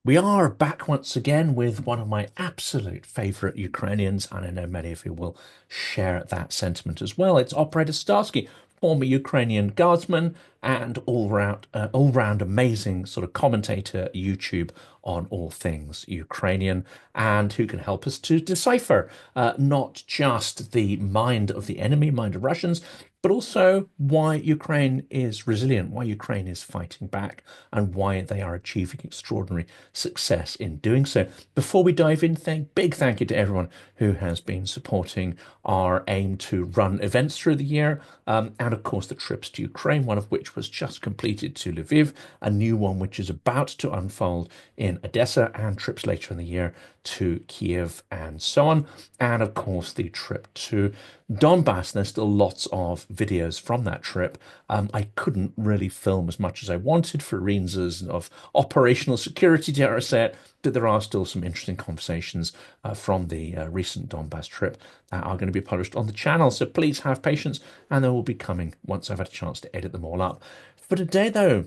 We are back once again with one of my absolute favorite Ukrainians, and I know many of you will share that sentiment as well. It's Operator Starsky, former Ukrainian guardsman and all round amazing sort of commentator YouTube on all things Ukrainian, and who can help us to decipher not just the mind of the enemy, mind of Russians, but also why Ukraine is resilient, why Ukraine is fighting back, and why they are achieving extraordinary success in doing so. Before we dive in, big thank you to everyone who has been supporting our aim to run events through the year, and of course the trips to Ukraine, one of which was just completed to Lviv, a new one which is about to unfold in Odessa, and trips later in the year to Kyiv and so on. And of course the trip to Donbass. There's still lots of videos from that trip. I couldn't really film as much as I wanted for reasons of operational security, dare I say it, but there are still some interesting conversations from the recent Donbass trip that are going to be published on the channel. So please have patience, and they will be coming once I've had a chance to edit them all up. For today, though,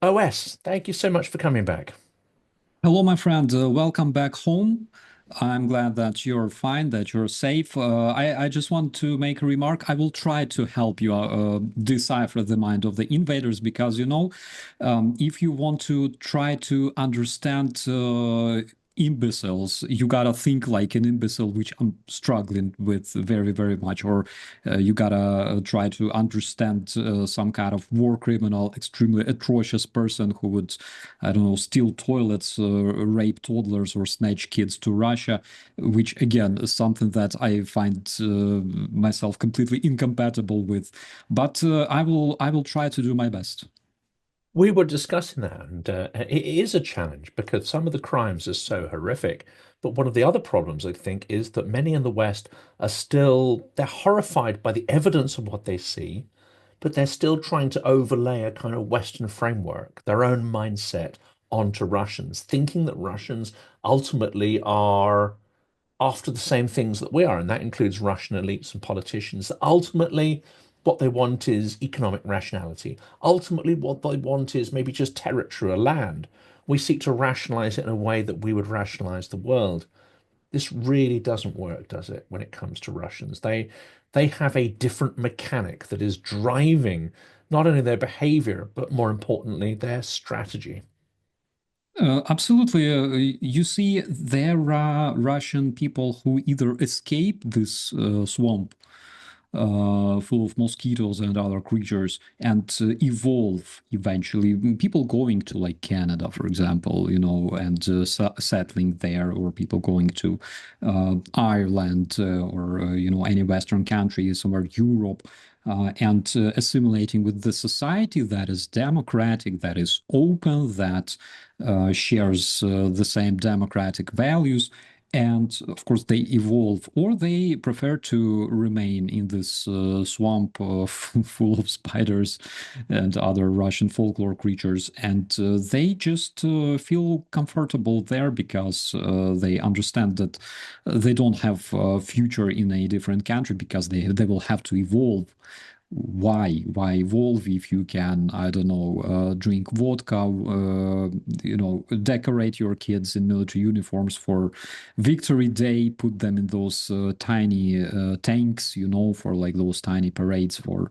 OS, thank you so much for coming back. Hello, my friend. Welcome back home. I'm glad that you're fine, that you're safe. I just want to make a remark. I will try to help you decipher the mind of the invaders because, if you want to try to understand imbeciles, you gotta think like an imbecile, which I'm struggling with very, very much. Or you gotta try to understand some kind of war criminal, extremely atrocious person who would, I don't know, steal toilets, rape toddlers, or snatch kids to Russia, which again is something that I find myself completely incompatible with. But I will try to do my best. We were discussing that, and it is a challenge because some of the crimes are so horrific. But one of the other problems, I think, is that many in the West are still, they're horrified by the evidence of what they see, but they're still trying to overlay a kind of Western framework, their own mindset onto Russians, thinking that Russians ultimately are after the same things that we are, and that includes Russian elites and politicians. Ultimately, what they want is economic rationality. Ultimately, what they want is maybe just territory or land. We seek to rationalize it in a way that we would rationalize the world. This really doesn't work, does it, when it comes to Russians? They have a different mechanic that is driving not only their behavior, but more importantly, their strategy. Absolutely. You see, there are Russian people who either escape this swamp full of mosquitoes and other creatures and evolve eventually. People going to like Canada, for example, and settling there, or people going to Ireland or any Western country, somewhere Europe. And assimilating with the society that is democratic, that is open, that shares the same democratic values. And of course, they evolve, or they prefer to remain in this swamp full of spiders and other Russian folklore creatures. And they just feel comfortable there because they understand that they don't have a future in a different country because they will have to evolve. Why evolve if you can, I don't know, drink vodka, decorate your kids in military uniforms for Victory Day, put them in those tiny tanks, for like those tiny parades for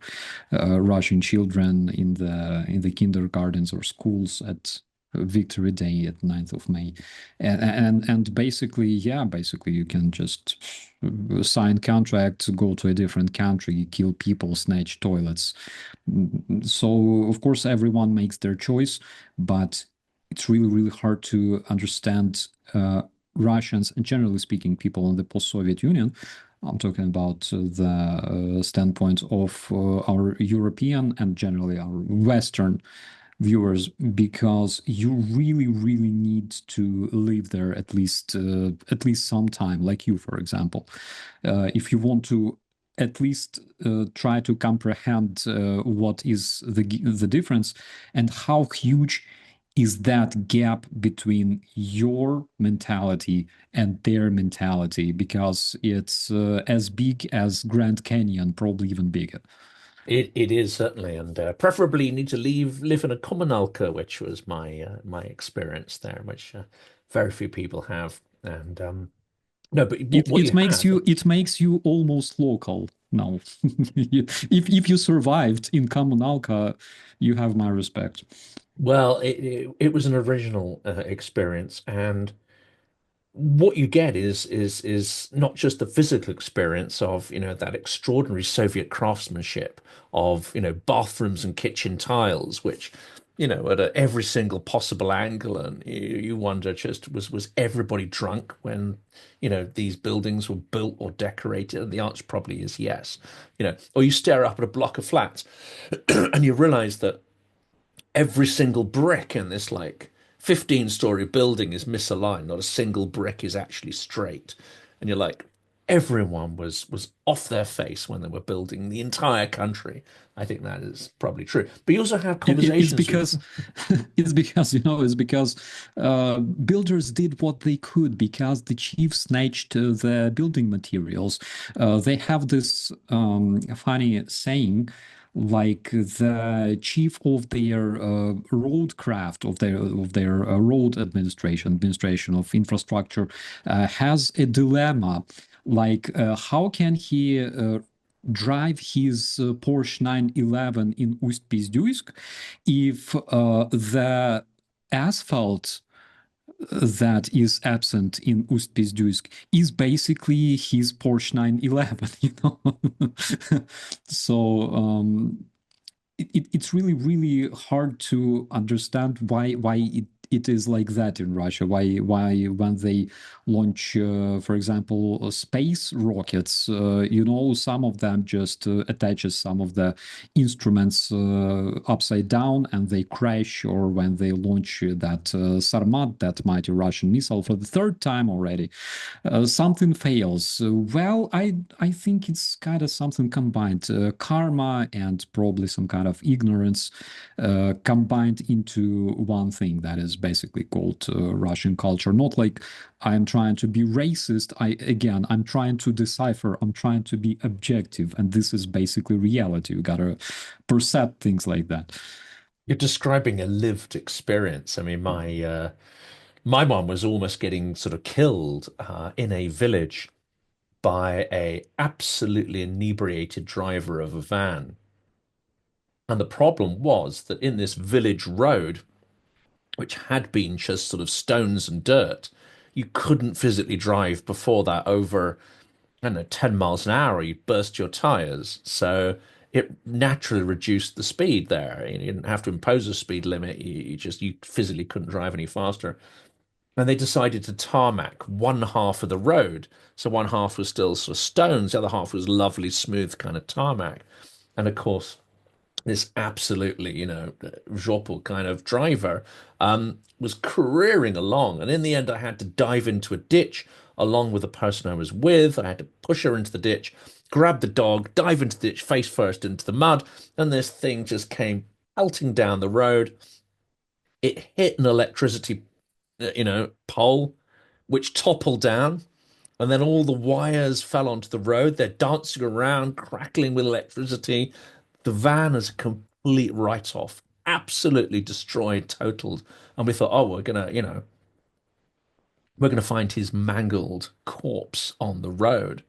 Russian children in the kindergartens or schools at Victory Day at 9th of May. And basically, yeah, basically you can just sign contracts, go to a different country, kill people, snatch toilets. So of course everyone makes their choice, but it's really, really hard to understand Russians, and generally speaking, people in the post-Soviet Union. I'm talking about the standpoint of our European and generally our Western viewers, because you really, really need to live there at least some time, like you, for example, if you want to at least try to comprehend what is the difference and how huge is that gap between your mentality and their mentality, because it's as big as Grand Canyon, probably even bigger. It is certainly, and preferably you need to live in a communalka, which was my experience there, which very few people have. And no, but what you have. It makes you almost local now. If you survived in Kommunalka, you have my respect. Well, it was an original experience, and what you get is not just the physical experience of, that extraordinary Soviet craftsmanship of, bathrooms and kitchen tiles, which, at every single possible angle, and you wonder, just was everybody drunk when, these buildings were built or decorated? And the answer probably is yes. Or you stare up at a block of flats and you realize that every single brick in this like 15-story building is misaligned. Not a single brick is actually straight. And you're like, everyone was off their face when they were building the entire country. I think that is probably true. But you also have It's conversations with. because it's because builders did what they could because the chief snatched the building materials. They have this funny saying, like the chief of their road craft of their road administration of infrastructure has a dilemma, like how can he drive his Porsche 911 in Ust-Pizduysk if the asphalt that is absent in Ust-Pizduysk is basically his Porsche 911, you know? So it's really, really hard to understand why it is like that in Russia. Why when they launch, for example, space rockets, some of them just attaches some of the instruments upside down and they crash, or when they launch that Sarmat, that mighty Russian missile, for the third time already, something fails. I think it's kind of something combined, karma and probably some kind of ignorance combined into one thing that is basically called Russian culture. Not like I'm trying to be racist. I'm trying to decipher. I'm trying to be objective, and this is basically reality. You gotta perceive things like that. You're describing a lived experience. I mean, my mom was almost getting sort of killed in a village by a absolutely inebriated driver of a van. And the problem was that in this village road, which had been just sort of stones and dirt, you couldn't physically drive before that over, I don't know, 10 miles an hour. You'd burst your tires. So it naturally reduced the speed there. You didn't have to impose a speed limit. You physically couldn't drive any faster. And they decided to tarmac one half of the road. So one half was still sort of stones, the other half was lovely, smooth kind of tarmac. And of course, this absolutely, Zhopal kind of driver was careering along. And in the end, I had to dive into a ditch along with the person I was with. I had to push her into the ditch, grab the dog, dive into the ditch face first into the mud. And this thing just came pelting down the road. It hit an electricity, pole, which toppled down. And then all the wires fell onto the road. They're dancing around, crackling with electricity. The van is a complete write-off, absolutely destroyed, totaled. And we thought, oh, we're gonna find his mangled corpse on the road.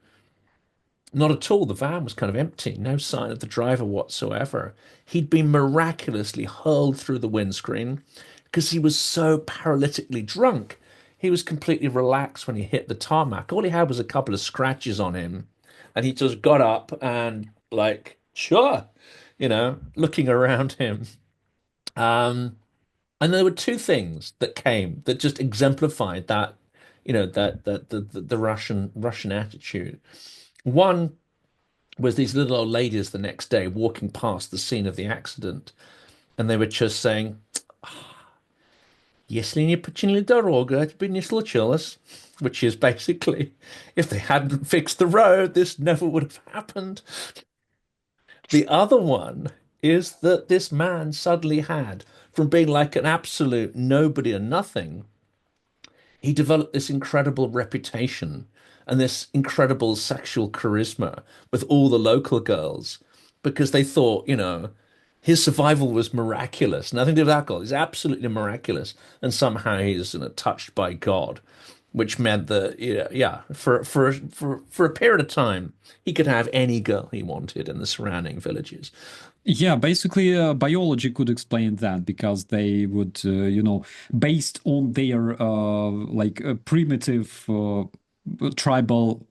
Not at all. The van was kind of empty, no sign of the driver whatsoever. He'd been miraculously hurled through the windscreen because he was so paralytically drunk. He was completely relaxed when he hit the tarmac. All he had was a couple of scratches on him, and he just got up and, like, sure, looking around him. Um, and there were two things that came that just exemplified that, the Russian attitude. One was these little old ladies the next day walking past the scene of the accident, and they were just saying, "Если не починили дорогу, это бы не случилось," which is basically, if they hadn't fixed the road, this never would have happened. The other one is that this man suddenly had, from being like an absolute nobody and nothing, he developed this incredible reputation and this incredible sexual charisma with all the local girls. because they thought, his survival was miraculous. Nothing to do with alcohol. It's absolutely miraculous. And somehow he's, touched by God, which meant that, yeah, for a period of time, he could have any girl he wanted in the surrounding villages. Yeah, basically, biology could explain that because they would, based on their primitive tribal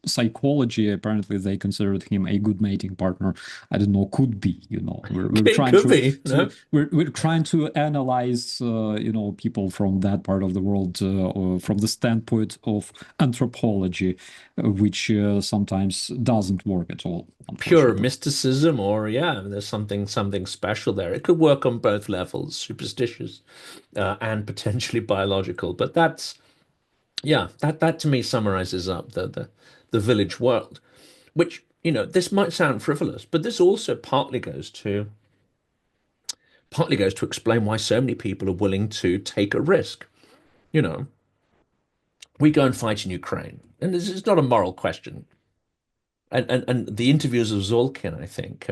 psychology, apparently they considered him a good mating partner. I don't know, could be, we're It trying could be, we're trying to analyze, people from that part of the world or from the standpoint of anthropology, which sometimes doesn't work at all, pure unfortunately. mysticism, or yeah, there's something special there. It could work on both levels, superstitious and potentially biological. But that's yeah, that to me summarizes up the village world, which this might sound frivolous, but this also partly goes to explain why so many people are willing to take a risk. You know, we go and fight in Ukraine, and this is not a moral question. And the interviews of Zolkin, I think,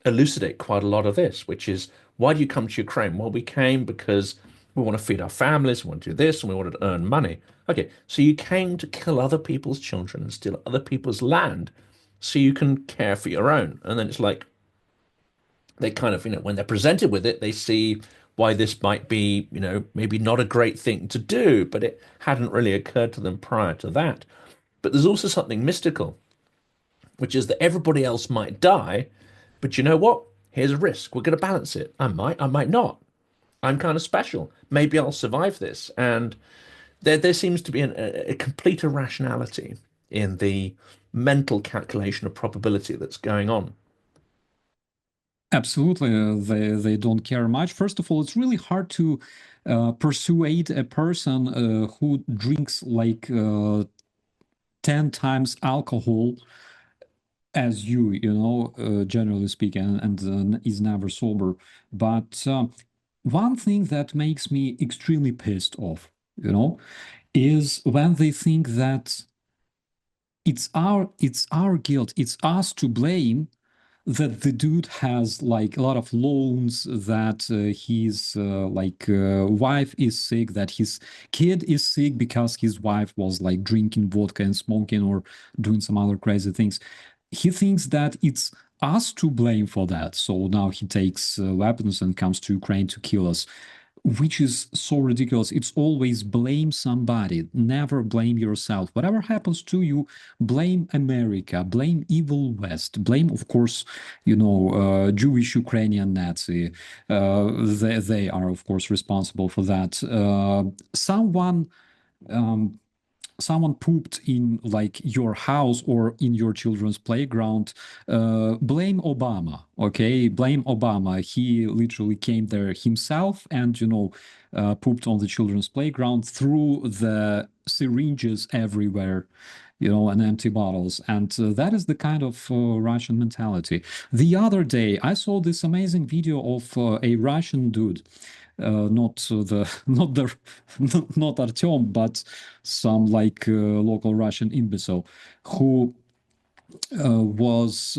elucidate quite a lot of this, which is why do you come to Ukraine? Well, we came because we want to feed our families, we want to do this, and we wanted to earn money. Okay, so you came to kill other people's children and steal other people's land so you can care for your own. And then it's like they kind of, when they're presented with it, they see why this might be, maybe not a great thing to do, but it hadn't really occurred to them prior to that. But there's also something mystical, which is that everybody else might die, but you know what? Here's a risk. We're going to balance it. I might not. I'm kind of special. Maybe I'll survive this. And there seems to be a complete irrationality in the mental calculation of probability that's going on. Absolutely, they don't care much. First of all, it's really hard to persuade a person who drinks like 10 times alcohol as generally speaking, and is never sober. But one thing that makes me extremely pissed off, is when they think that it's our guilt, it's us to blame that the dude has like a lot of loans, that his wife is sick, that his kid is sick because his wife was like drinking vodka and smoking or doing some other crazy things. He thinks that it's us to blame for that. So now he takes weapons and comes to Ukraine to kill us, which is so ridiculous. It's always blame somebody, never blame yourself. Whatever happens to you, blame America, blame evil West, blame, of course, Jewish Ukrainian Nazi. They are, of course, responsible for that. Um, someone pooped in like your house or in your children's playground, blame Obama. Okay, blame Obama. He literally came there himself and pooped on the children's playground, threw the syringes everywhere, and empty bottles. And that is the kind of Russian mentality. The other day I saw this amazing video of a Russian dude, not the not the not Artyom, but some like local Russian imbecile who was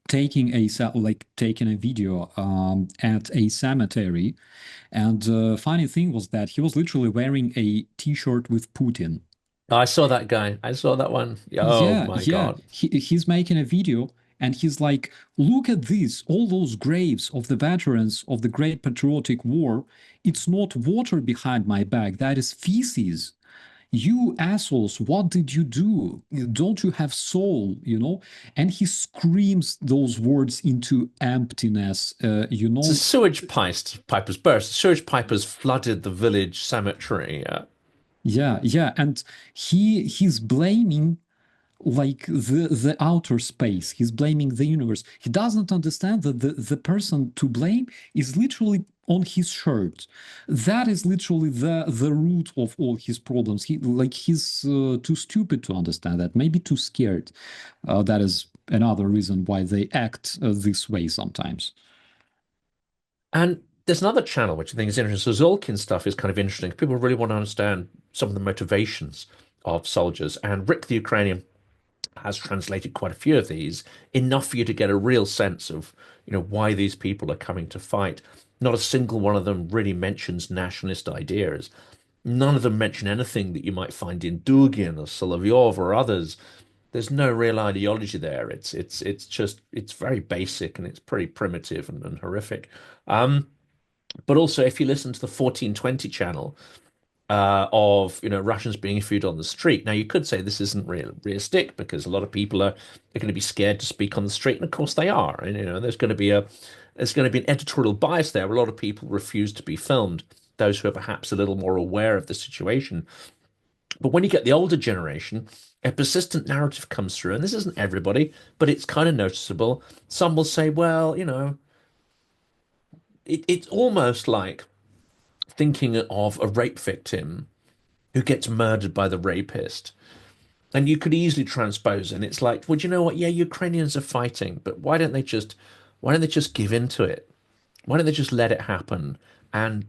taking a video at a cemetery, and funny thing was that he was literally wearing a T-shirt with Putin. I saw that guy. I saw that one. Oh Yeah, my yeah. God. He's making a video and he's like, look at this, all those graves of the veterans of the Great Patriotic War. It's not water behind my back, that is feces. You assholes, what did you do? Don't you have soul, And he screams those words into emptiness, It's a piper's burst. Sewage pipers flooded the village cemetery. Yeah, yeah. And he's blaming like the outer space. He's blaming the universe. He doesn't understand that the person to blame is literally on his shirt. That is literally the root of all his problems. He's too stupid to understand that, maybe too scared. That is another reason why they act this way sometimes. And there's another channel which I think is interesting. So Zolkin stuff is kind of interesting. People really want to understand some of the motivations of soldiers. And Rick the Ukrainian has translated quite a few of these, enough for you to get a real sense of, why these people are coming to fight. Not a single one of them really mentions nationalist ideas. None of them mention anything that you might find in Dugin or Solovyov or others. There's no real ideology there. It's very basic and it's pretty primitive and horrific. But also, if you listen to the 1420 channel, of Russians being issued on the street. Now you could say this isn't realistic because a lot of people are going to be scared to speak on the street, and of course they are. And there's going to be an editorial bias there. A lot of people refuse to be filmed. Those who are perhaps a little more aware of the situation. But when you get the older generation, a persistent narrative comes through, and this isn't everybody, but it's kind of noticeable. Some will say, well, it's almost like thinking of a rape victim who gets murdered by the rapist. And you could easily transpose, and it's like, well, you know what? Yeah, Ukrainians are fighting, but why don't they just give in to it? Why don't they just let it happen? And,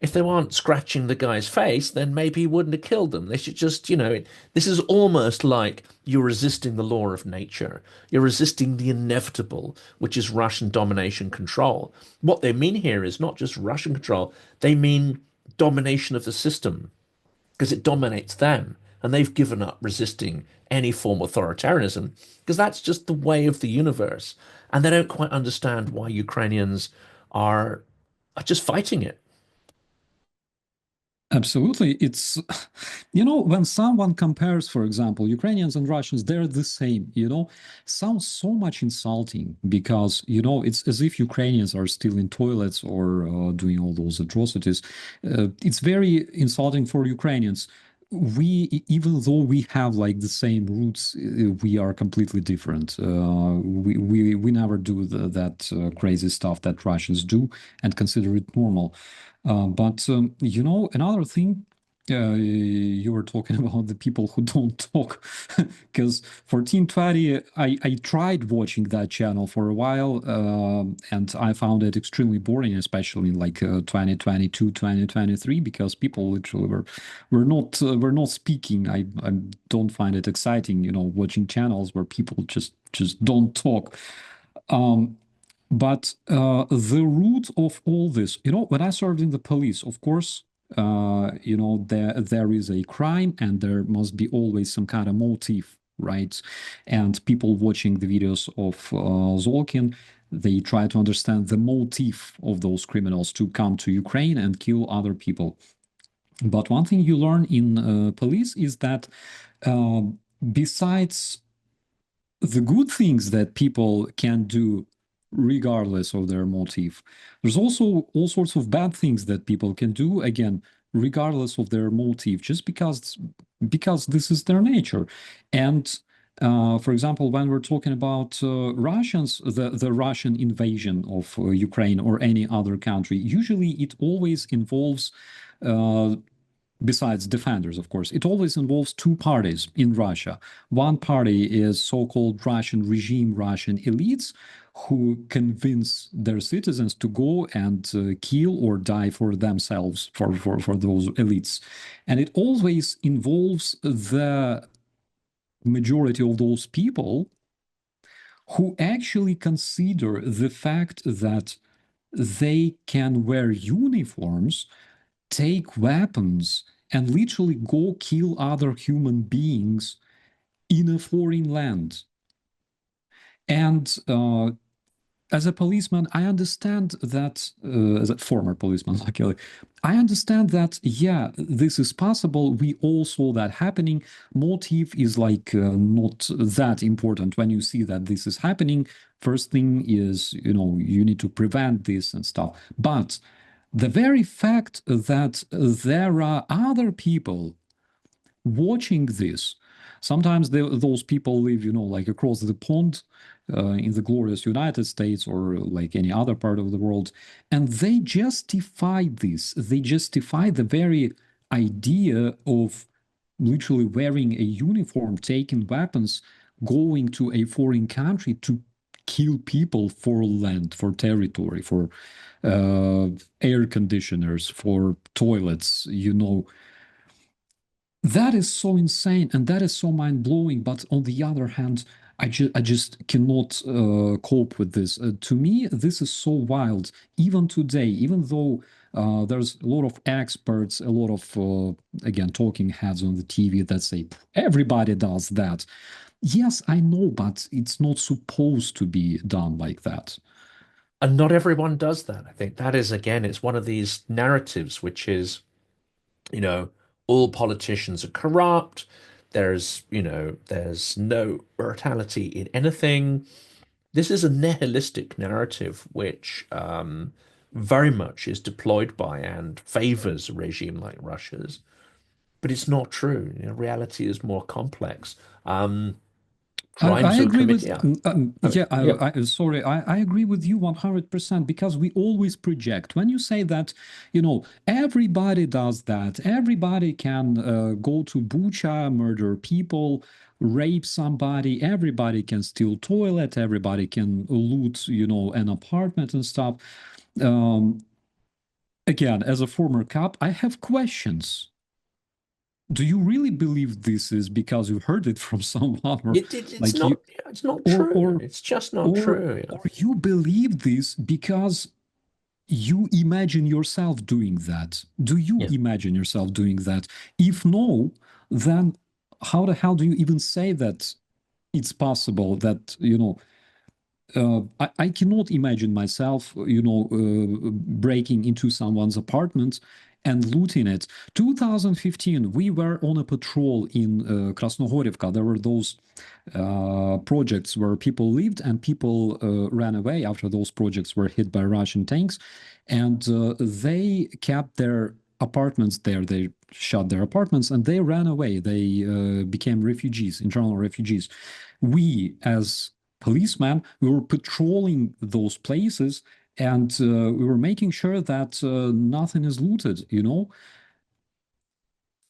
if they weren't scratching the guy's face, then maybe he wouldn't have killed them. They should just, this is almost like you're resisting the law of nature. You're resisting the inevitable, which is Russian domination control. What they mean here is not just Russian control, they mean domination of the system because it dominates them. And they've given up resisting any form of authoritarianism because that's just the way of the universe. And they don't quite understand why Ukrainians are just fighting it. Absolutely. It's, when someone compares, for example, Ukrainians and Russians, they're the same, sounds so much insulting because, it's as if Ukrainians are still in toilets or doing all those atrocities. It's very insulting for Ukrainians. Even though we have like the same roots, we are completely different. We never do that crazy stuff that Russians do and consider it normal. But another thing, you were talking about the people who don't talk, because 1420, I tried watching that channel for a while, and I found it extremely boring, especially in like 2022, 2023, because people literally were not speaking. I don't find it exciting, watching channels where people just don't talk. But the root of all this, when I served in the police, of course, there is a crime and there must be always some kind of motive, right? And people watching the videos of Zolkin, they try to understand the motive of those criminals to come to Ukraine and kill other people. But one thing you learn in police is that uh, besides the good things that people can do regardless of their motive, there's also all sorts of bad things that people can do, again, regardless of their motive, just because this is their nature. And for example, when we're talking about Russians, the Russian invasion of Ukraine or any other country, usually it always involves uh, besides defenders, of course, it always involves two parties in Russia. One party is so-called Russian regime, Russian elites, who convince their citizens to go and kill or die for themselves, for those elites. And it always involves the majority of those people who actually consider the fact that they can wear uniforms, take weapons, and literally go kill other human beings in a foreign land. And as a policeman, I understand that, as a former policeman, luckily, I understand that, yeah, this is possible. We all saw that happening. Motive is like not that important when you see that this is happening. First thing is, you need to prevent this and stuff. But the very fact that there are other people watching this, sometimes those people live, like across the pond in the glorious United States or like any other part of the world, and they justify this. They justify the very idea of literally wearing a uniform, taking weapons, going to a foreign country to kill people for land, for territory, for uh, air conditioners, for toilets, That is so insane and that is so mind blowing. But on the other hand, I just cannot cope with this. To me, this is so wild. Even today, even though there's a lot of experts, a lot of, again, talking heads on the TV that say everybody does that. Yes, I know, but it's not supposed to be done like that. And not everyone does that. I think that is, again, it's one of these narratives, which is, you know, all politicians are corrupt. There's no mortality in anything. This is a nihilistic narrative which very much is deployed by and favors a regime like Russia's, but it's not true. Reality is more complex. I Crimes are agree committed. with Yeah, yeah yeah, sorry I agree with you 100% because we always project when you say that everybody does that, everybody can go to Bucha, murder people, rape somebody, everybody can steal toilet, everybody can loot an apartment and stuff. um, Again, as a former cop, I have questions. Do you really believe this is because you heard it from someone, or it's like you, not. It's not or true. or It's just not or true. or you believe this because you imagine yourself doing that? Do you Yeah. imagine yourself doing that? If no, then how the hell do you even say that it's possible that I cannot imagine myself, breaking into someone's apartment and looting it. 2015, we were on a patrol in Krasnohorivka. There were those projects where people lived and people ran away after those projects were hit by Russian tanks. And they kept their apartments there. They shut their apartments and they ran away. They became refugees, internal refugees. We, as policemen, we were patrolling those places and we were making sure that nothing is looted.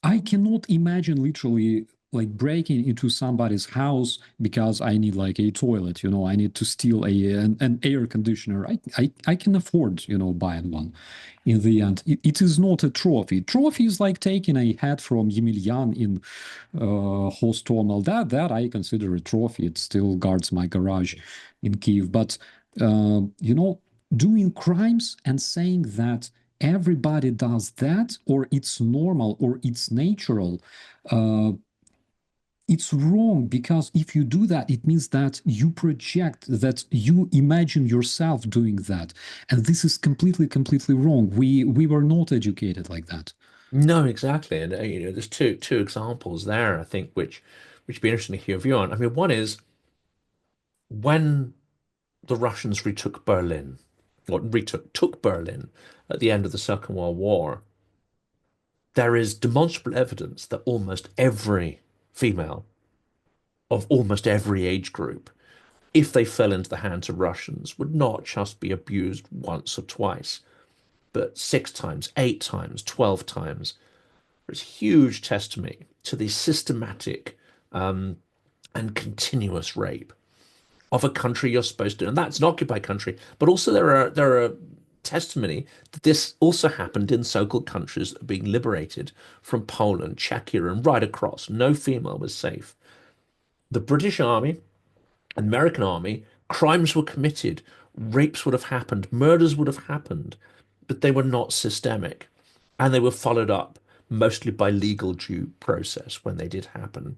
I cannot imagine literally like breaking into somebody's house because I need like a toilet, I need to steal an air conditioner. I can afford, buying one. In the end, it is not a trophy. Trophy is like taking a hat from Yemilian in Hostomel. That I consider a trophy. It still guards my garage in Kyiv. But doing crimes and saying that everybody does that, or it's normal, or it's natural, uh, it's wrong because if you do that, it means that you project, that you imagine yourself doing that, and this is completely, completely wrong. We were not educated like that. No, exactly. And there's two examples there, I think, which would be interesting to hear your view on. I mean, one is when the Russians retook Berlin, or took Berlin at the end of the Second World War, there is demonstrable evidence that almost every female of almost every age group, if they fell into the hands of Russians, would not just be abused once or twice, but 6 times, 8 times, 12 times. There's huge testimony to the systematic and continuous rape of a country you're supposed to, and that's an occupied country. But also there are testimony that this also happened in so-called countries that are being liberated from Poland, Czechia, and right across. No female was safe. The British Army, American Army, crimes were committed, rapes would have happened, murders would have happened, but they were not systemic, and they were followed up mostly by legal due process when they did happen.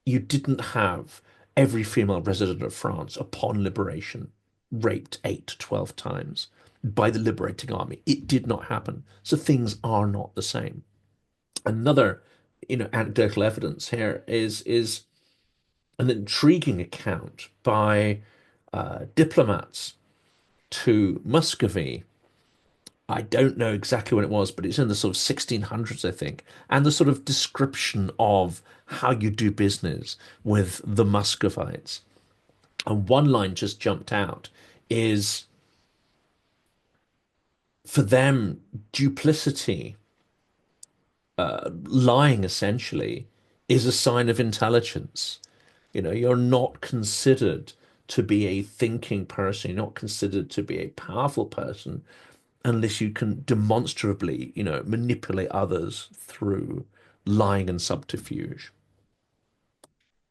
You didn't have every female resident of France upon liberation raped 8 to 12 times by the liberating army. It did not happen. So things are not the same. Another, anecdotal evidence here is an intriguing account by diplomats to Muscovy. I don't know exactly when it was, but it's in the sort of 1600s, I think. And the sort of description of how you do business with the Muscovites. And one line just jumped out is for them, duplicity, lying essentially, is a sign of intelligence. You're not considered to be a thinking person, you're not considered to be a powerful person unless you can demonstrably, manipulate others through lying and subterfuge.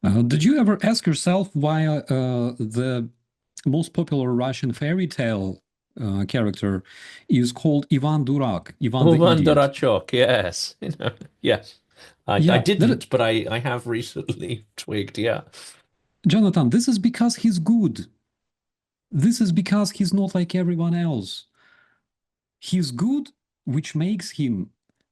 Did you ever ask yourself why the most popular Russian fairy tale character is called Ivan Durak, Ivan the Uman Idiot? Dorachok, yes. Yes. I Yeah, didn't, but I have recently twigged, yeah. Jonathan, this is because he's good. This is because he's not like everyone else. He's good, which makes him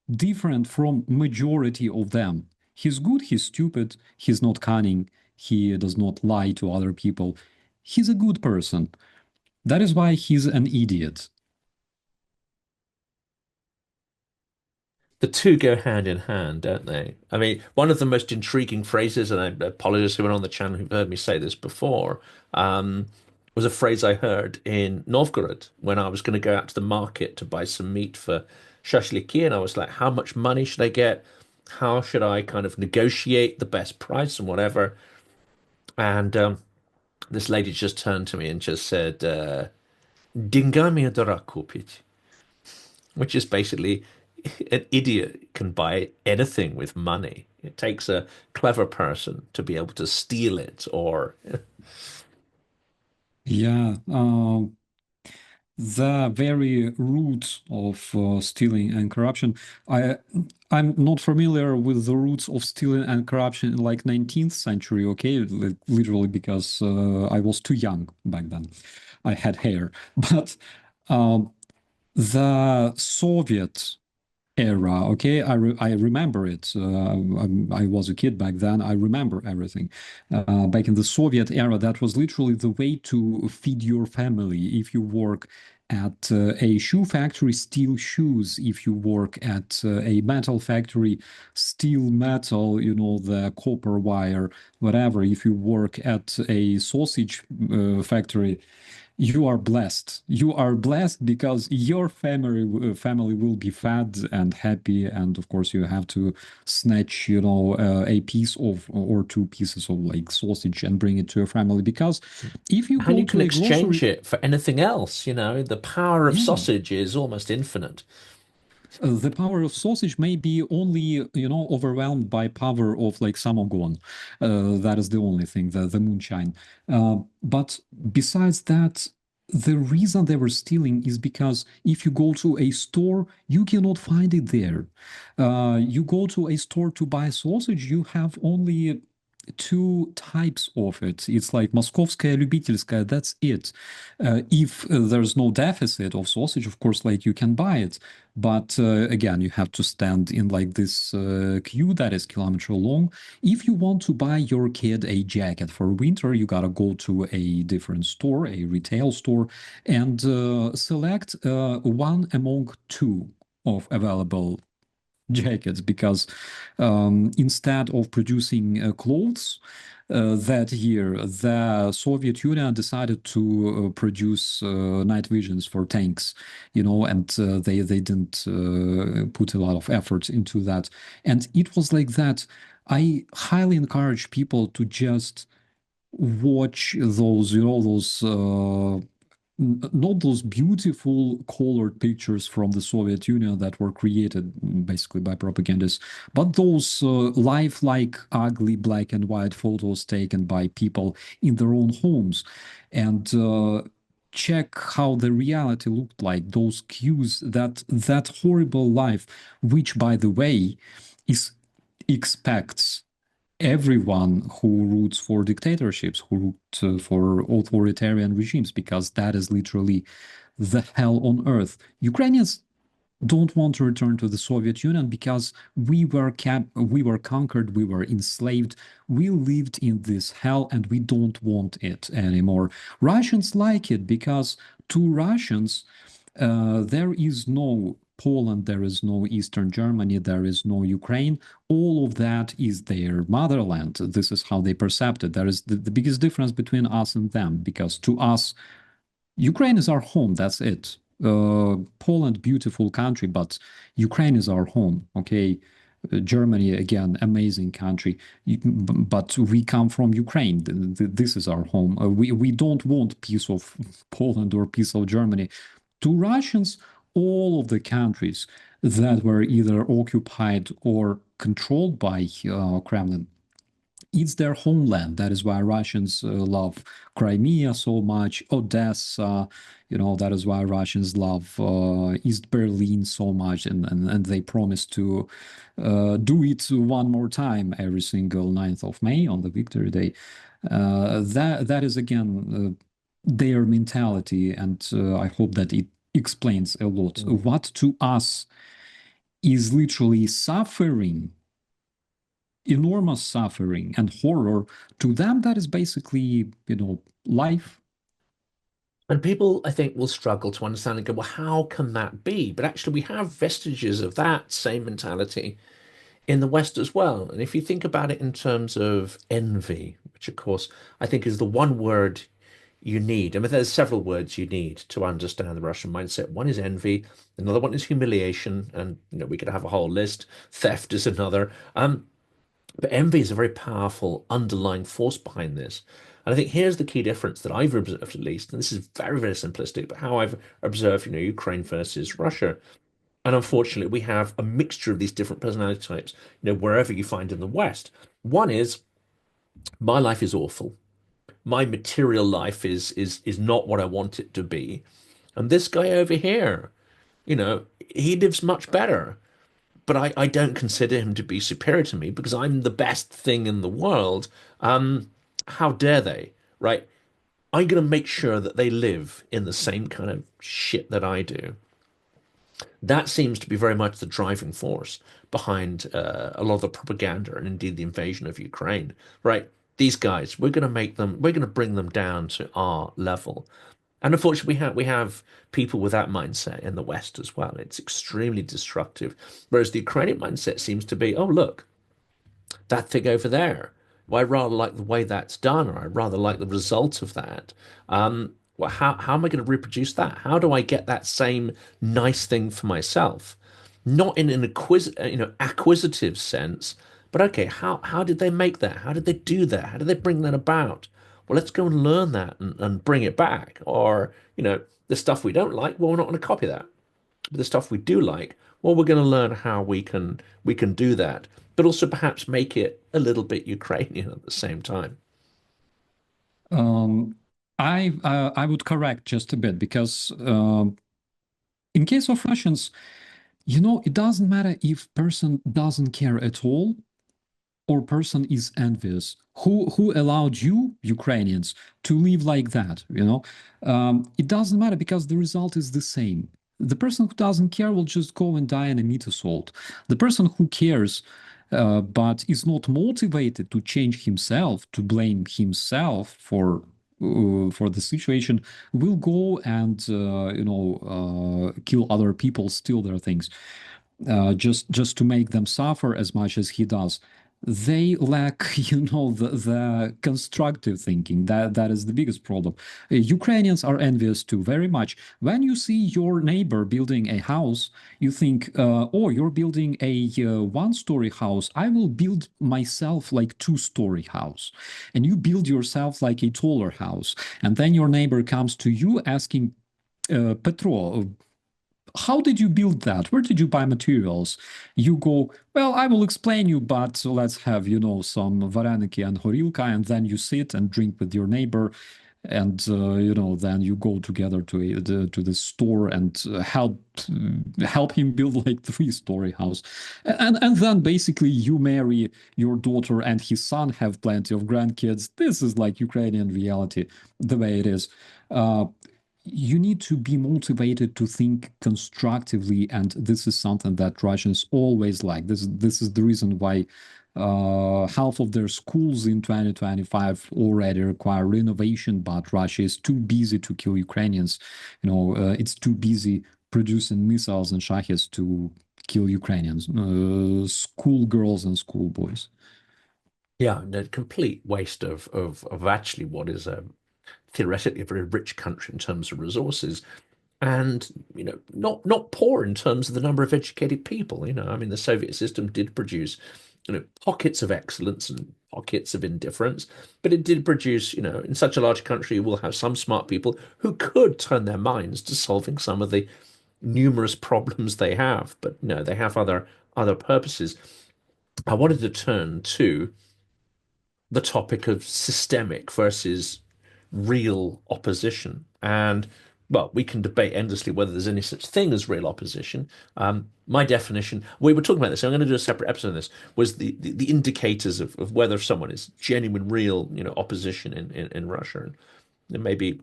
different from majority of them. He's good, he's stupid, he's not cunning, he does not lie to other people. He's a good person. That is why he's an idiot. The two go hand in hand, don't they? I mean, one of the most intriguing phrases, and I apologize to anyone on the channel who've heard me say this before, was a phrase I heard in Novgorod when I was going to go out to the market to buy some meat for shashliki, and I was like, how much money should I get? How should I kind of negotiate the best price and whatever? And this lady just turned to me and just said, "Dingami dora kupit," which is basically an idiot can buy anything with money. It takes a clever person to be able to steal it or Yeah, the very roots of stealing and corruption. I I'm not familiar with the roots of stealing and corruption in like 19th century, okay? Literally because I was too young back then. I had hair. But um, the Soviet era, okay? I remember it. I was a kid back then. I remember everything. Back in the Soviet era, that was literally the way to feed your family. If you work at a shoe factory, steal shoes. If you work at a metal factory, steal metal, you know, the copper wire, whatever. If you work at a sausage factory, you are blessed. You are blessed because your family will be fed and happy, and of course you have to snatch, you know, a piece of or two pieces of like sausage and bring it to your family. Because if you and go you to can a exchange grocery, it for anything else, you know. The power of yeah, sausage is almost infinite. the power of sausage may be only, you know, overwhelmed by power of like samogon. That is the only thing, the moonshine. But besides that, the reason they were stealing is because if you go to a store, you cannot find it there. You go to a store to buy sausage, you have only two types of it. It's like Moskovskaya Любительская, that's it. If there's no deficit of sausage, of course, like you can buy it. But again, you have to stand in like this queue that is kilometer long. If you want to buy your kid a jacket for winter, you gotta go to a different store, a retail store, and select one among two of available jackets because instead of producing clothes that year, the Soviet Union decided to produce night visions for tanks, you know, and they didn't put a lot of effort into that. And it was like that. I highly encourage people to just watch those, you know, those not those beautiful colored pictures from the Soviet Union that were created basically by propagandists, but those lifelike, ugly black and white photos taken by people in their own homes. And check how the reality looked like, those cues, that horrible life, which, by the way, is expects everyone who roots for dictatorships, who root for authoritarian regimes, because that is literally the hell on earth. Ukrainians don't want to return to the Soviet Union because we were conquered, we were enslaved, we lived in this hell, and we don't want it anymore. Russians like it because to Russians, there is no Poland, there is no Eastern Germany, there is no Ukraine. All of that is their motherland. This is how they perceive it. There is the biggest difference between us and them, because to us, Ukraine is our home. That's it. Poland, beautiful country, but Ukraine is our home. Okay. Germany, again, amazing country, but we come from Ukraine. This is our home. We don't want piece of Poland or piece of Germany. To Russians, all of the countries that were either occupied or controlled by Kremlin. It's their homeland. That is why Russians love Crimea so much, Odessa. That is why Russians love East Berlin so much, and they promise to do it one more time every single 9th of May on the Victory Day. That is again their mentality, and I hope that it explains a lot. What to us is literally suffering, enormous suffering and horror. To them, that is basically, life. And people, I think, will struggle to understand and go, well, how can that be? But actually, we have vestiges of that same mentality in the West as well. And if you think about it in terms of envy, which of course I think is the one word you need. I mean, there's several words you need to understand the Russian mindset. One is envy, another one is humiliation, and we could have a whole list. Theft is another. But envy is a very powerful underlying force behind this. And I think here's the key difference that I've observed, at least, and this is very, very simplistic, but how I've observed, Ukraine versus Russia. And unfortunately, we have a mixture of these different personality types, wherever you find in the West. One is my life is awful. My material life is not what I want it to be. And this guy over here, he lives much better. But I don't consider him to be superior to me because I'm the best thing in the world. How dare they, right? I'm going to make sure that they live in the same kind of shit that I do. That seems to be very much the driving force behind a lot of the propaganda and indeed the invasion of Ukraine, right? These guys, we're going to bring them down to our level. And unfortunately, we have people with that mindset in the West as well. It's extremely destructive. Whereas the Ukrainian mindset seems to be, oh, look, that thing over there. Well, I rather like the way that's done, or I rather like the result of that. Well, how am I going to reproduce that? How do I get that same nice thing for myself? Not in an acquisitive sense, but okay, how did they make that? How did they do that? How did they bring that about? Well, let's go and learn that and bring it back. Or, the stuff we don't like, well, we're not going to copy that. But the stuff we do like, well, we're going to learn how we can do that, but also perhaps make it a little bit Ukrainian at the same time. Um, I would correct just a bit because in case of Russians, it doesn't matter if person doesn't care at all or person is envious. Who allowed you, Ukrainians, to live like that? It doesn't matter because the result is the same. The person who doesn't care will just go and die in a meat assault. The person who cares but is not motivated to change himself, to blame himself for the situation, will go and kill other people, steal their things, just to make them suffer as much as he does. They lack, the constructive thinking. That is the biggest problem. Ukrainians are envious too, very much. When you see your neighbor building a house, you think, oh, you're building a one-story house. I will build myself like two-story house. And you build yourself like a taller house. And then your neighbor comes to you asking, Petro, how did you build that? Where did you buy materials? You go, well, I will explain you, but let's have, some vareniki and horilka, and then you sit and drink with your neighbor, and then you go together to the store and help him build like three-story house, and then basically you marry your daughter, and his son have plenty of grandkids. This is like Ukrainian reality, the way it is. You need to be motivated to think constructively, and this is something that Russians always like. This is the reason why half of their schools in 2025 already require renovation, but Russia is too busy to kill Ukrainians. It's too busy producing missiles and shaheds to kill Ukrainians, schoolgirls and schoolboys. Yeah, a complete waste of actually what is theoretically a very rich country in terms of resources, and not poor in terms of the number of educated people. I mean, the Soviet system did produce pockets of excellence and pockets of indifference, but it did produce, in such a large country, you will have some smart people who could turn their minds to solving some of the numerous problems they have, but no, they have other purposes. I wanted to turn to the topic of systemic versus real opposition. And well, we can debate endlessly whether there's any such thing as real opposition. My definition, we were talking about this, so I'm going to do a separate episode on this, was the indicators of whether someone is genuine, real, opposition in Russia. And maybe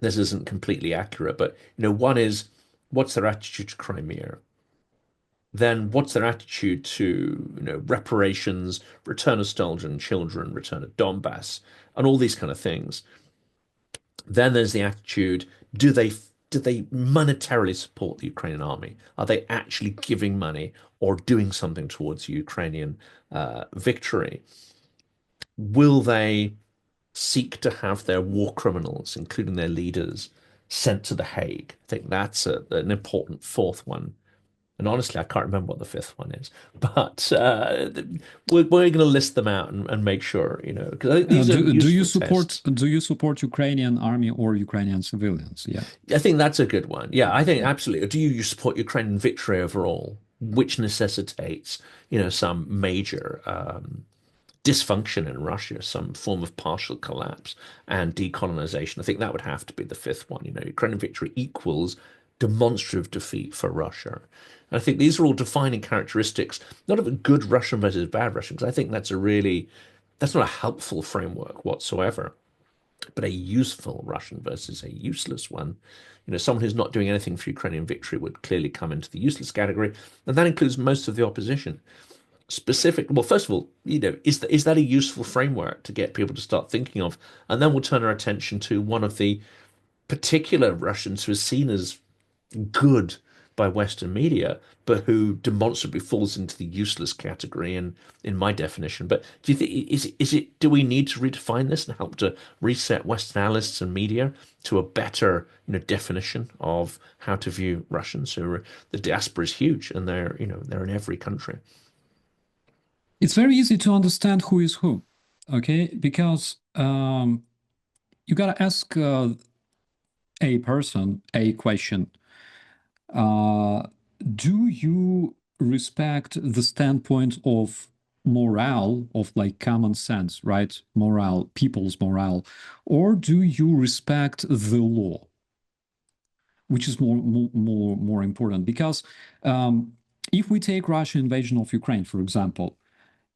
this isn't completely accurate, but one is what's their attitude to Crimea? Then what's their attitude to, reparations, return of stolen children, return of Donbass, and all these kind of things? Then there's the attitude, do they monetarily support the Ukrainian army? Are they actually giving money or doing something towards Ukrainian victory? Will they seek to have their war criminals, including their leaders, sent to The Hague? I think that's an important fourth one. And honestly, I can't remember what the fifth one is, but we're going to list them out and make sure, because these are useful tests. Do you support Ukrainian army or Ukrainian civilians? Yeah. I think that's a good one. Yeah, I think absolutely. Do you support Ukrainian victory overall, which necessitates, some major dysfunction in Russia, some form of partial collapse and decolonization? I think that would have to be the fifth one. Ukrainian victory equals demonstrative defeat for Russia. And I think these are all defining characteristics, not of a good Russian versus bad Russian, because I think that's not a helpful framework whatsoever, but a useful Russian versus a useless one. Someone who's not doing anything for Ukrainian victory would clearly come into the useless category, and that includes most of the opposition. Well, first of all, is that a useful framework to get people to start thinking of? And then we'll turn our attention to one of the particular Russians who is seen as good by Western media, but who demonstrably falls into the useless category in my definition. But do you think do we need to redefine this and help to reset Western analysts and media to a better, definition of how to view Russians who are the diaspora is huge and they're in every country. It's very easy to understand who is who, okay? Because you got to ask a person a question. Do you respect the standpoint of morale, of like common sense, right? Morale, people's morale, or do you respect the law, which is more important? Because if we take Russian invasion of Ukraine, for example,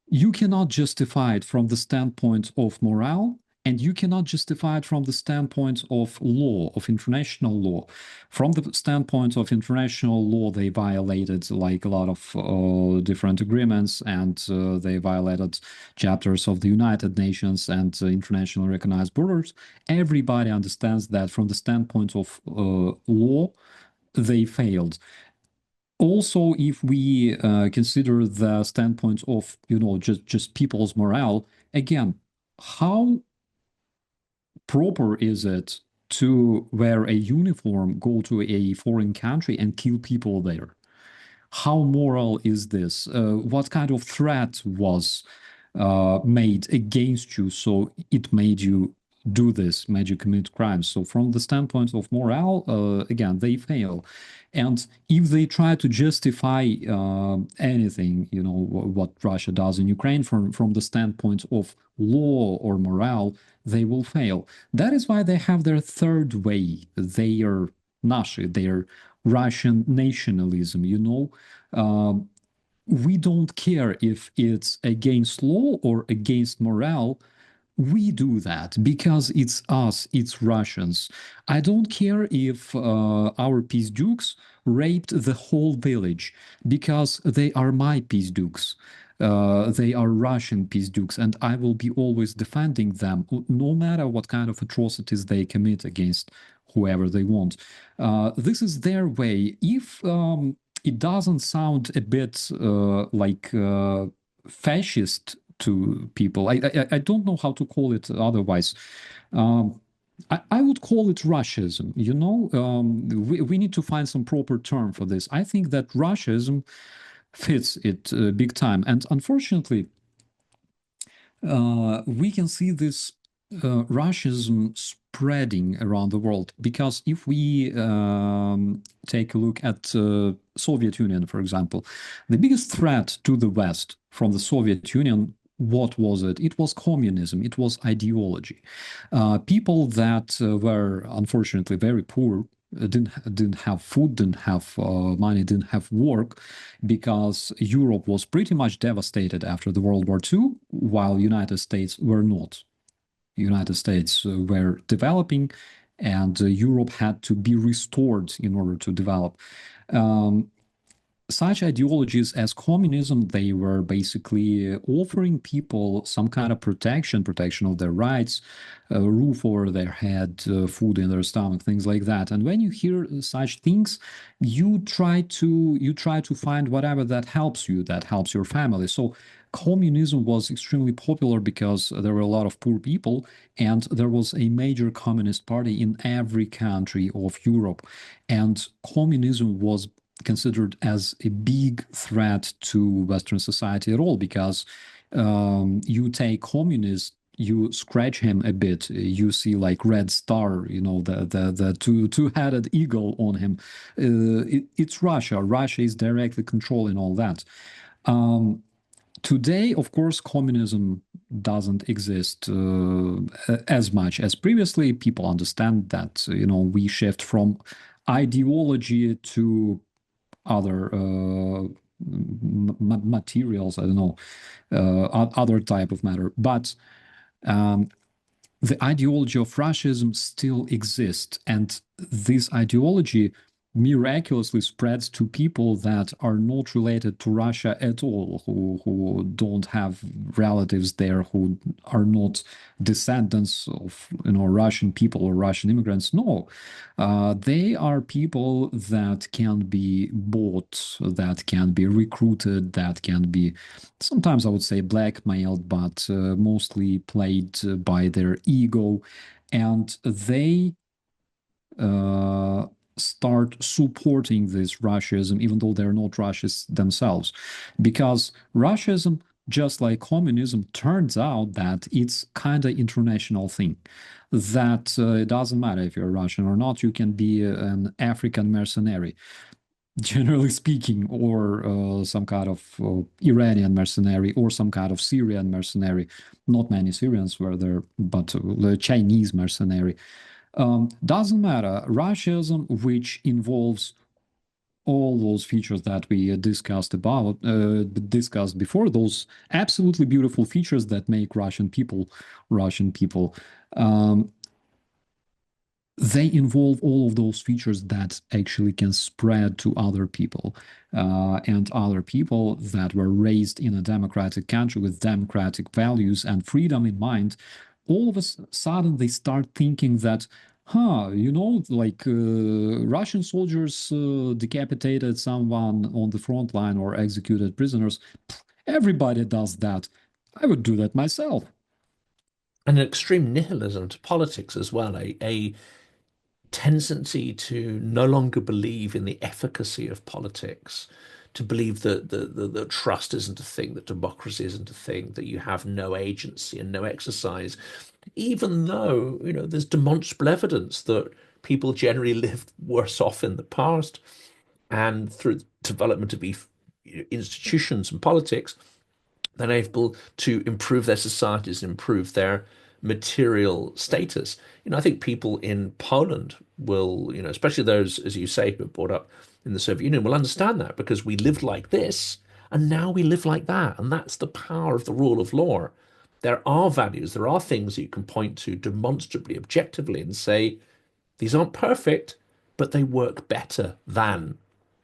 you cannot justify it from the standpoint of morale, and you cannot justify it from the standpoint of law, of international law. From the standpoint of international law, they violated like a lot of different agreements, and they violated chapters of the United Nations and internationally recognized borders. Everybody understands that from the standpoint of law, they failed. Also, if we consider the standpoint of just people's morale, again, how proper is it to wear a uniform, go to a foreign country and kill people there? How moral is this? What kind of threat was made against you, so it made you do this, made you commit crimes? So from the standpoint of morale, again, they fail. And if they try to justify anything, what Russia does in Ukraine from the standpoint of law or morale, they will fail. That is why they have their third way, their nashi, their Russian nationalism, we don't care if it's against law or against morale. We do that because it's us, it's Russians. I don't care if our peace dukes raped the whole village because they are my peace dukes. They are Russian peace dukes, and I will be always defending them, no matter what kind of atrocities they commit against whoever they want. This is their way. If it doesn't sound a bit like fascist to people, I don't know how to call it otherwise. I would call it Russianism. We need to find some proper term for this. I think that Russianism fits it big time, and unfortunately, we can see this Russianism spreading around the world. Because if we take a look at Soviet Union, for example, the biggest threat to the West from the Soviet Union, what was it? It was communism. It was ideology. People that were unfortunately very poor didn't have food, didn't have money, didn't have work, because Europe was pretty much devastated after the World War II, while United States were not. United States were developing, and Europe had to be restored in order to develop. Um, Such ideologies as communism, they were basically offering people some kind of protection of their rights, a roof over their head, food in their stomach, things like that. And when you hear such things, you try to find whatever that helps you, that helps your family. So communism was extremely popular because there were a lot of poor people, and there was a major communist party in every country of Europe. And communism was considered as a big threat to Western society at all, because you take communist, you scratch him a bit, you see like red star, the two-headed eagle on him. It's Russia. Russia is directly controlling all that. Today, of course, communism doesn't exist as much as previously. People understand that, we shift from ideology to other materials, I don't know, other type of matter. But the ideology of Russianism still exists, and this ideology miraculously spreads to people that are not related to Russia at all, who don't have relatives there, who are not descendants of Russian people or Russian immigrants. No, they are people that can be bought, that can be recruited, that can be sometimes I would say blackmailed, but mostly played by their ego, and they start supporting this Russianism, even though they're not Russians themselves. Because Russianism, just like communism, turns out that it's kind of international thing. That it doesn't matter if you're Russian or not, you can be an African mercenary, generally speaking, or some kind of Iranian mercenary, or some kind of Syrian mercenary. Not many Syrians were there, but the Chinese mercenary. Doesn't matter. Russianism, which involves all those features that we discussed before, those absolutely beautiful features that make Russian people. They involve all of those features that actually can spread to other people, and other people that were raised in a democratic country with democratic values and freedom in mind. All of a sudden, they start thinking that, like Russian soldiers decapitated someone on the front line or executed prisoners. Everybody does that. I would do that myself. And an extreme nihilism to politics as well, a tendency to no longer believe in the efficacy of politics, to believe that the trust isn't a thing, that democracy isn't a thing, that you have no agency and no exercise, even though, there's demonstrable evidence that people generally lived worse off in the past, and through development of institutions and politics, they're able to improve their societies and improve their material status. I think people in Poland will, especially those, as you say, who were brought up in the Soviet Union, will understand that, because we lived like this and now we live like that. And that's the power of the rule of law. There are values, there are things that you can point to demonstrably, objectively, and say, these aren't perfect, but they work better than,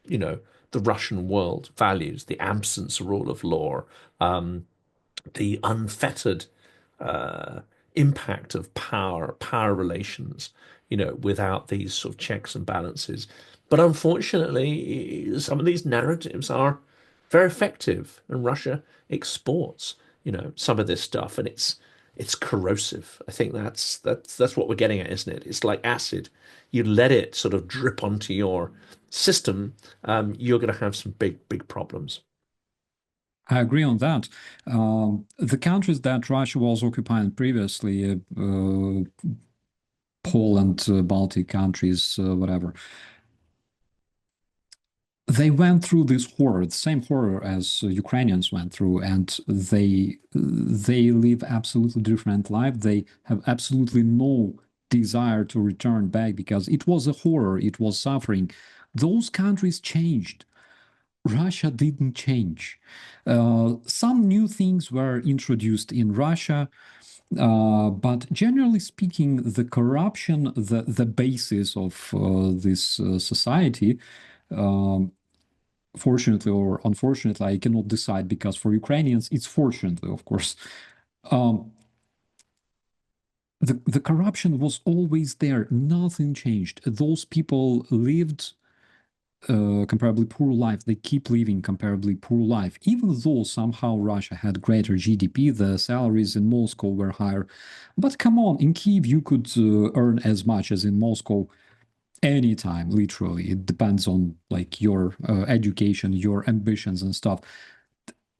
you know, the Russian world values, the absence of rule of law, the unfettered uh, impact of power relations, without these sort of checks and balances. But unfortunately, some of these narratives are very effective, and Russia exports, some of this stuff, and it's corrosive. I think that's what we're getting at, isn't it? It's like acid. You let it sort of drip onto your system, you're going to have some big problems. I agree on that. The countries that Russia was occupying previously, Poland, Baltic countries, whatever. They went through this horror, the same horror as Ukrainians went through, and they live absolutely different life. They have absolutely no desire to return back because it was a horror, it was suffering. Those countries changed. Russia didn't change. Some new things were introduced in Russia, but generally speaking, the corruption, the basis of this society, um, fortunately or unfortunately, I cannot decide because for Ukrainians, it's fortunately, of course. Um, the corruption was always there. Nothing changed. Those people lived comparably poor life. They keep living comparably poor life, even though somehow Russia had greater GDP, the salaries in Moscow were higher. But come on, in Kyiv you could earn as much as in Moscow anytime, literally. It depends on like your education, your ambitions and stuff.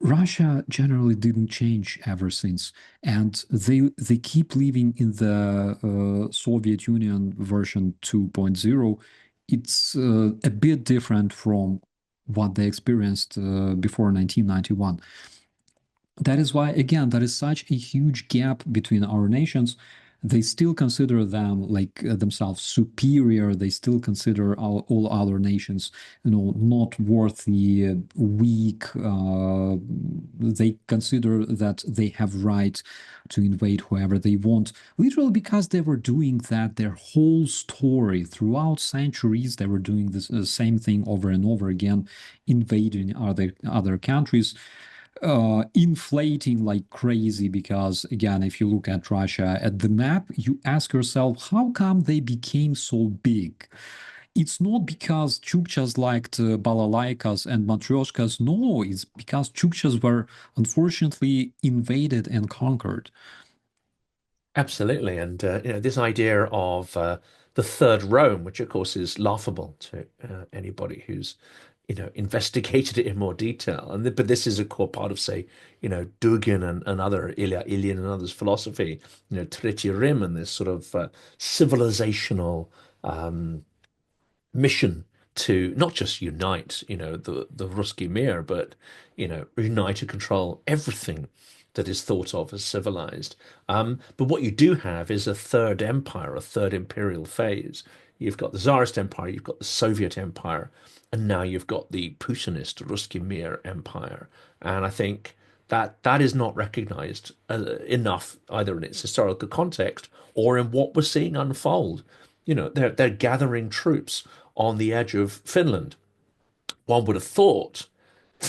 Russia generally didn't change ever since, and they keep living in the Soviet Union version 2.0. It's a bit different from what they experienced before 1991. That is why, again, there is such a huge gap between our nations. They still consider them like themselves superior. They still consider all other nations, not worthy, weak. They consider that they have right to invade whoever they want, literally because they were doing that their whole story throughout centuries. They were doing this same thing over and over again, invading other countries, inflating like crazy because again, if you look at Russia at the map, you ask yourself, how come they became so big? It's not because Chukchas liked balalaikas and matryoshkas. No, it's because Chukchas were unfortunately invaded and conquered. Absolutely. And this idea of the Third Rome, which of course is laughable to anybody who's investigated it in more detail. But this is a core part of, say, Dugin and other Ilya and others' philosophy. Tretий Rim and this sort of civilizational um, mission to not just unite, the Ruski Mir, but unite to control everything that is thought of as civilized. But what you do have is a third empire, a third imperial phase. You've got the Tsarist Empire, you've got the Soviet Empire, and now you've got the Putinist Ruski Mir Empire. And I think that is not recognized enough either in its historical context or in what we're seeing unfold. They're gathering troops on the edge of Finland. One would have thought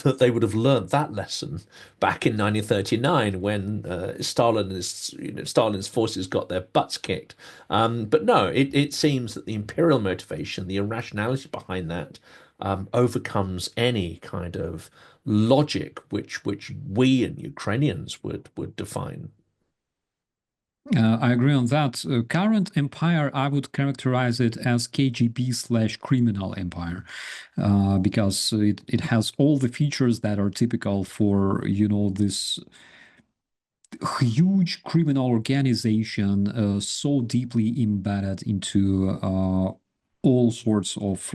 that they would have learned that lesson back in 1939 when Stalin's forces got their butts kicked. But no, it seems that the imperial motivation, the irrationality behind that, overcomes any kind of logic which we and Ukrainians would define. I agree on that. Current empire, I would characterize it as KGB slash criminal empire, because it has all the features that are typical for, this huge criminal organization, so deeply embedded into all sorts of,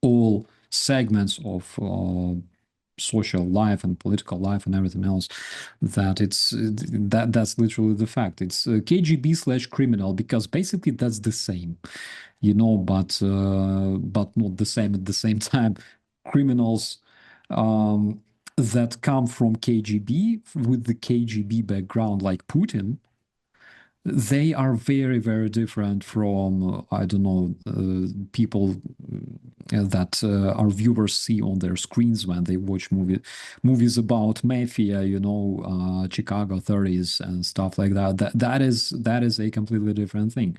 all segments of social life and political life and everything else, that that's literally the fact. It's KGB slash criminal because basically that's the same, but not the same at the same time. Criminals that come from KGB with the KGB background, like Putin, they are very, very different from, I don't know, people that our viewers see on their screens when they watch movies about mafia, Chicago 30s and stuff like that. That is a completely different thing.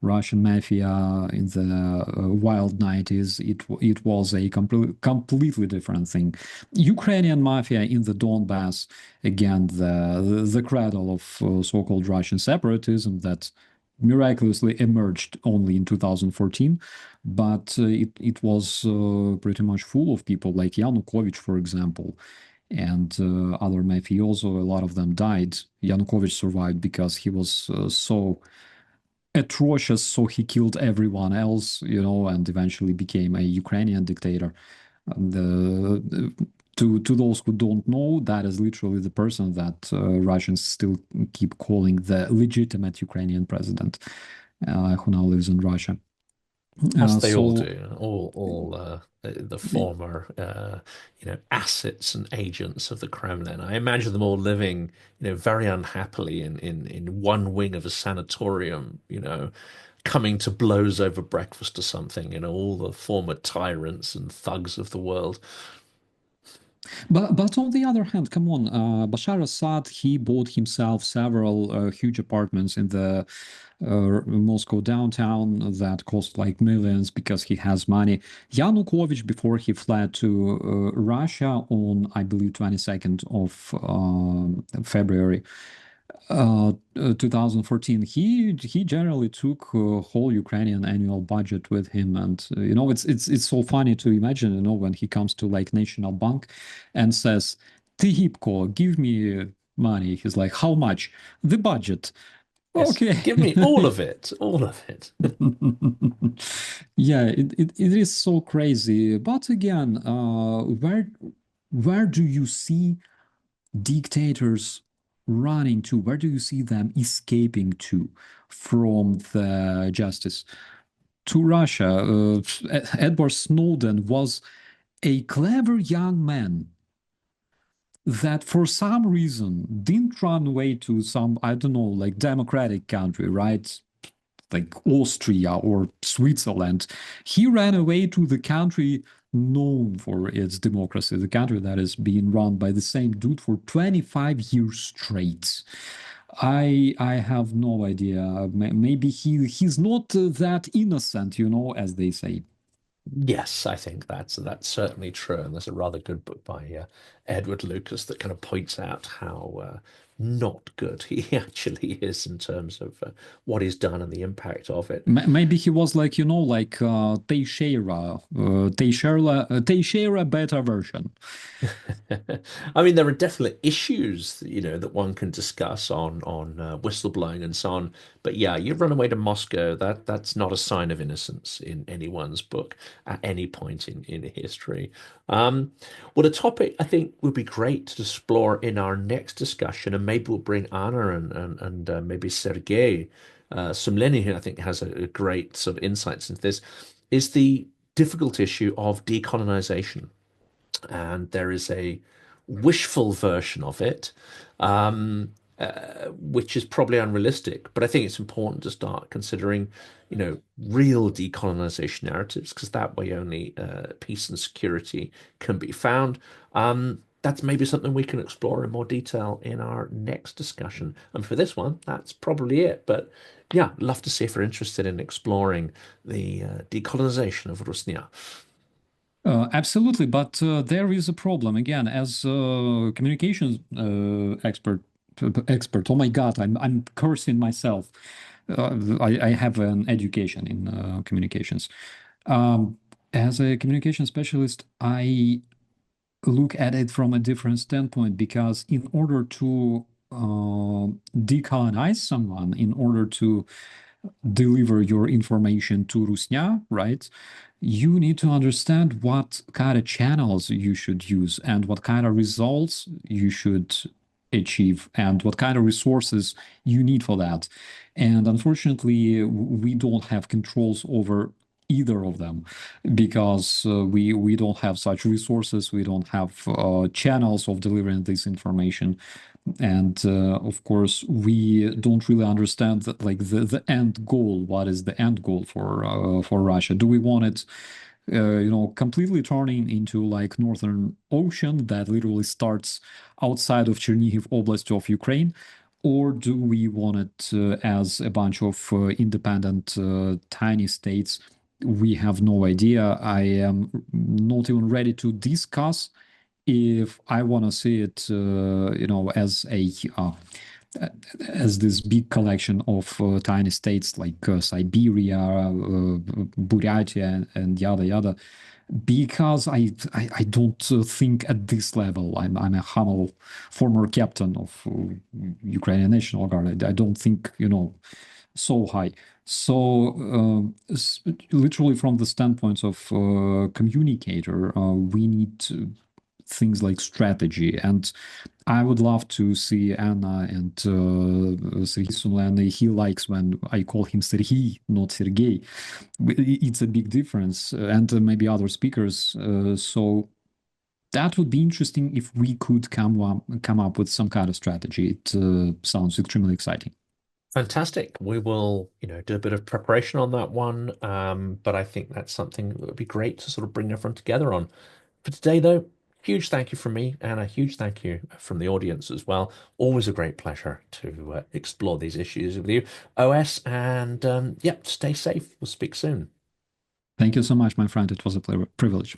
Russian mafia in the wild 90s, it was a completely different thing. Ukrainian mafia in the Donbass, again, the cradle of so-called Russian separatism that miraculously emerged only in 2014, but it was pretty much full of people like Yanukovych, for example, and other mafioso. A lot of them died. Yanukovych survived because he was so atrocious, so he killed everyone else, and eventually became a Ukrainian dictator. To those who don't know, that is literally the person that Russians still keep calling the legitimate Ukrainian president, who now lives in Russia. As they all So do, all the former, assets and agents of the Kremlin. I imagine them all living, very unhappily in one wing of a sanatorium, coming to blows over breakfast or something, all the former tyrants and thugs of the world. But on the other hand, come on, Bashar Assad, he bought himself several huge apartments in the Moscow downtown that cost like millions because he has money. Yanukovych, before he fled to Russia on, I believe, 22nd of February, 2014, he generally took whole Ukrainian annual budget with him, and it's so funny to imagine, when he comes to like National Bank and says, "Tihipko, give me money." He's like, "How much?" "The budget." Yes, Okay. give me all of it, all of it. Yeah, it is so crazy. But again, where do you see dictators running to? Where do you see them escaping to from the justice? To Russia. Edward Snowden was a clever young man that for some reason didn't run away to some, I don't know, like democratic country, right? Like Austria or Switzerland. He ran away to the country known for its democracy, the country that is being run by the same dude for 25 years straight. I have no idea. Maybe he's not that innocent, as they say. Yes, I think that's certainly true, and there's a rather good book by Edward Lucas that kind of points out how not good he actually is in terms of what he's done and the impact of it. Maybe he was like, like Teixeira beta version. I mean, there are definitely issues, that one can discuss on whistleblowing and so on. But yeah, you run away to Moscow. That's not a sign of innocence in anyone's book at any point in history. Well, a topic I think would be great to explore in our next discussion, and maybe we'll bring Anna and maybe Sergei Sumlini, who I think has a great sort of insights into this, is the difficult issue of decolonization. And there is a wishful version of it, which is probably unrealistic. But I think it's important to start considering, real decolonization narratives, because that way only peace and security can be found. That's maybe something we can explore in more detail in our next discussion. And for this one, that's probably it. But yeah, love to see if you're interested in exploring the decolonization of Rusnia. Absolutely, but there is a problem again. As a communications expert. Oh my God, I'm cursing myself. I have an education in communications. As a communication specialist, I look at it from a different standpoint because in order to decolonize someone, in order to deliver your information to Rusnia, right? You need to understand what kind of channels you should use and what kind of results you should achieve and what kind of resources you need for that. And unfortunately, we don't have controls over either of them because we don't have such resources. We don't have channels of delivering this information. And of course, we don't really understand that, like the end goal. What is the end goal for Russia? Do we want it, completely turning into like Northern Ocean that literally starts outside of Chernihiv Oblast of Ukraine? Or do we want it as a bunch of independent tiny states? We have no idea. I am not even ready to discuss if I want to see it, as this big collection of tiny states like Siberia, Buryatia, and yada yada. because I don't think at this level. I'm a humble former captain of Ukrainian National Guard. I don't think, so high. So literally from the standpoint of communicator, we need things like strategy. And I would love to see Anna and Sergei Sunlen. He likes when I call him Sergei, not Sergei. It's a big difference, and maybe other speakers. So that would be interesting if we could come up with some kind of strategy. It sounds extremely exciting. Fantastic. We will, do a bit of preparation on that one. But I think that's something that would be great to sort of bring everyone together on. For today, though, huge thank you from me and a huge thank you from the audience as well. Always a great pleasure to explore these issues with you, OS. And yep, stay safe. We'll speak soon. Thank you so much, my friend. It was a privilege.